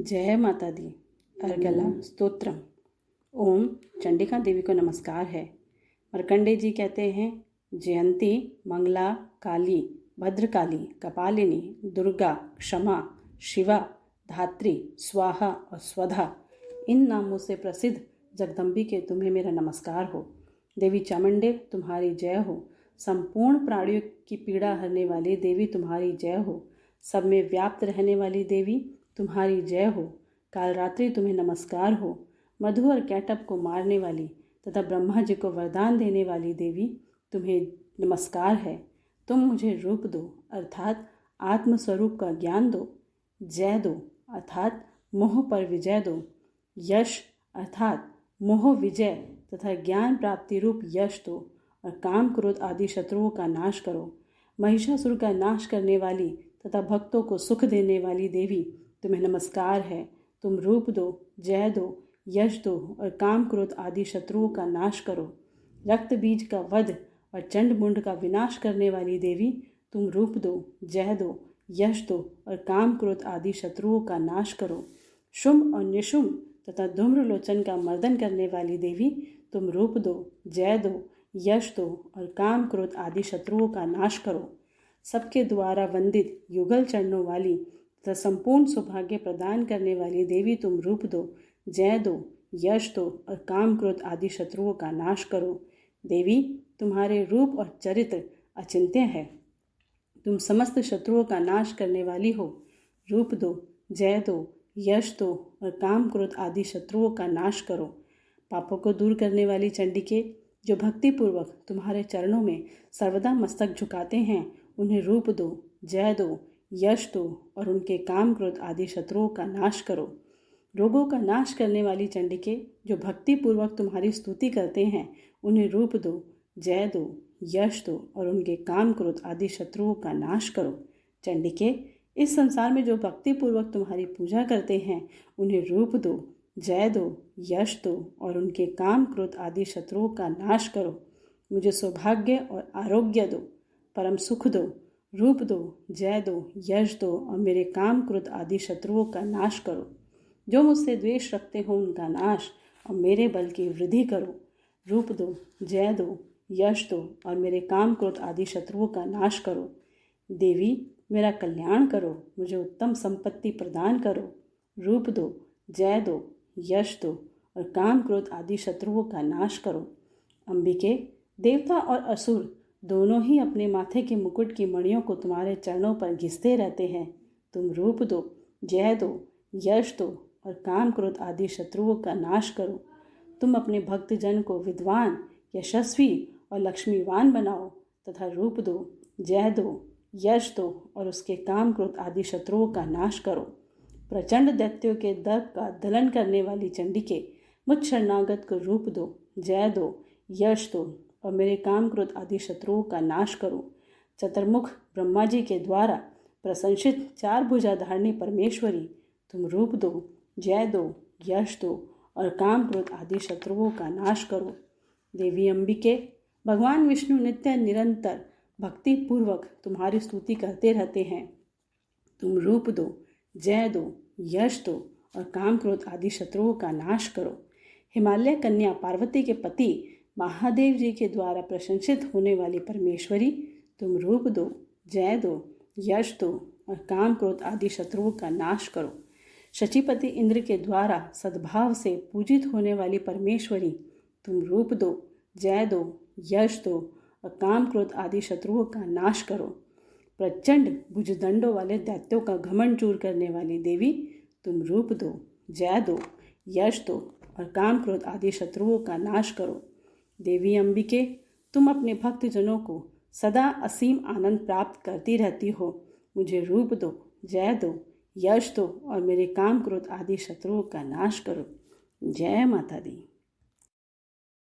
जय माता दी। अर्गला स्तोत्रम। ओम चंडिका देवी को नमस्कार है। मार्कंडेय जी कहते हैं, जयंती मंगला काली भद्रकाली कपालिनी दुर्गा क्षमा शिवा धात्री स्वाहा और स्वधा, इन नामों से प्रसिद्ध जगदम्बिके तुम्हें मेरा नमस्कार हो। देवी चामुंडे तुम्हारी जय हो। संपूर्ण प्राणियों की पीड़ा हरने वाली देवी तुम्हारी जय हो। सब में व्याप्त रहने वाली देवी तुम्हारी जय हो। काल रात्रि तुम्हें नमस्कार हो। मधु और कैटअप को मारने वाली तथा ब्रह्मा जी को वरदान देने वाली देवी तुम्हें नमस्कार है। तुम मुझे रूप दो अर्थात आत्मस्वरूप का ज्ञान दो। जय दो अर्थात मोह पर विजय दो। यश अर्थात मोह विजय तथा ज्ञान प्राप्ति रूप यश दो और काम क्रोध आदि शत्रुओं का नाश करो। महिषासुर का नाश करने वाली तथा भक्तों को सुख देने वाली देवी तुम्हें नमस्कार है। तुम रूप दो, जय दो, यश दो और काम क्रोध आदि शत्रुओं का नाश करो। रक्त बीज का वध और चंड मुंड का विनाश करने वाली देवी तुम रूप दो, जय दो, यश दो और काम क्रोध आदि शत्रुओं का नाश करो। शुंभ और निशुंभ तथा धूम्रलोचन का मर्दन करने वाली देवी तुम रूप दो, जय दो, यश दो और काम क्रोध आदि शत्रुओं का नाश करो। सबके द्वारा वंदित युगल चरणों वाली तथा संपूर्ण सौभाग्य प्रदान करने वाली देवी तुम रूप दो, जय दो, यश दो और काम क्रोध आदि शत्रुओं का नाश करो। देवी तुम्हारे रूप और चरित्र अचिंत्य है। तुम समस्त शत्रुओं का नाश करने वाली हो। रूप दो, जय दो, यश दो और काम क्रोध आदि शत्रुओं का नाश करो। पापों को दूर करने वाली चंडिके, जो भक्तिपूर्वक तुम्हारे चरणों में सर्वदा मस्तक झुकाते हैं, उन्हें रूप दो, जय दो, यश दो और उनके काम क्रोध आदि शत्रुओं का नाश करो। रोगों का नाश करने वाली चंडिके, जो भक्तिपूर्वक तुम्हारी स्तुति करते हैं, उन्हें रूप दो, जय दो, यश दो और उनके काम क्रोध आदि शत्रुओं का नाश करो। चंडिके, इस संसार में जो भक्तिपूर्वक तुम्हारी पूजा करते हैं, उन्हें रूप दो, जय दो, यश दो और उनके काम क्रोध आदि शत्रुओं का नाश करो। मुझे सौभाग्य और आरोग्य दो, परम सुख दो। रूप दो, जय दो, यश दो और मेरे काम क्रोध आदि शत्रुओं का नाश करो। जो मुझसे द्वेष रखते हो उनका नाश और मेरे बल की वृद्धि करो। रूप दो, जय दो, यश दो और मेरे काम क्रोध आदि शत्रुओं का नाश करो। देवी मेरा कल्याण करो, मुझे उत्तम संपत्ति प्रदान करो। रूप दो, जय दो, यश दो और काम क्रोध आदि शत्रुओं का नाश करो। अंबिके, देवता और असुर दोनों ही अपने माथे के मुकुट की मणियों को तुम्हारे चरणों पर घिसते रहते हैं। तुम रूप दो, जय दो, यश दो और काम क्रोध आदि शत्रुओं का नाश करो। तुम अपने भक्तजन को विद्वान, यशस्वी और लक्ष्मीवान बनाओ तथा रूप दो, जय दो, यश दो और उसके काम क्रोध आदि शत्रुओं का नाश करो। प्रचंड दैत्यों के दर्प का दलन करने वाली चंडिके, मुझ शरणागत को रूप दो, जय दो, यश दो और मेरे काम क्रोध आदि शत्रुओं का नाश करो। चतुर्मुख ब्रह्मा जी के द्वारा प्रशंसित चार भुजाधारिणी परमेश्वरी, तुम रूप दो, जय दो, यश दो और काम क्रोध आदि शत्रुओं का नाश करो। देवी अंबिके, भगवान विष्णु नित्य निरंतर भक्ति पूर्वक तुम्हारी स्तुति करते रहते हैं। तुम रूप दो, जय दो, यश दो और काम क्रोध आदि शत्रुओं का नाश करो। हिमालय कन्या पार्वती के पति महादेव जी के द्वारा प्रशंसित होने वाली परमेश्वरी, तुम रूप दो, जय दो, यश दो और काम क्रोध आदि शत्रुओं का नाश करो। शचीपति इंद्र के द्वारा सद्भाव से पूजित होने वाली परमेश्वरी, तुम रूप दो, जय दो, यश दो और काम क्रोध आदि शत्रुओं का नाश करो। प्रचंड भुजदंडों वाले दैत्यों का घमंड चूर करने वाली देवी, तुम रूप दो, जय दो, यश दो और काम क्रोध आदि शत्रुओं का नाश करो। देवी अंबिके, तुम अपने भक्तजनों को सदा असीम आनंद प्राप्त करती रहती हो। मुझे रूप दो, जय दो, यश दो और मेरे काम क्रोध आदि शत्रुओं का नाश करो। जय माता दी।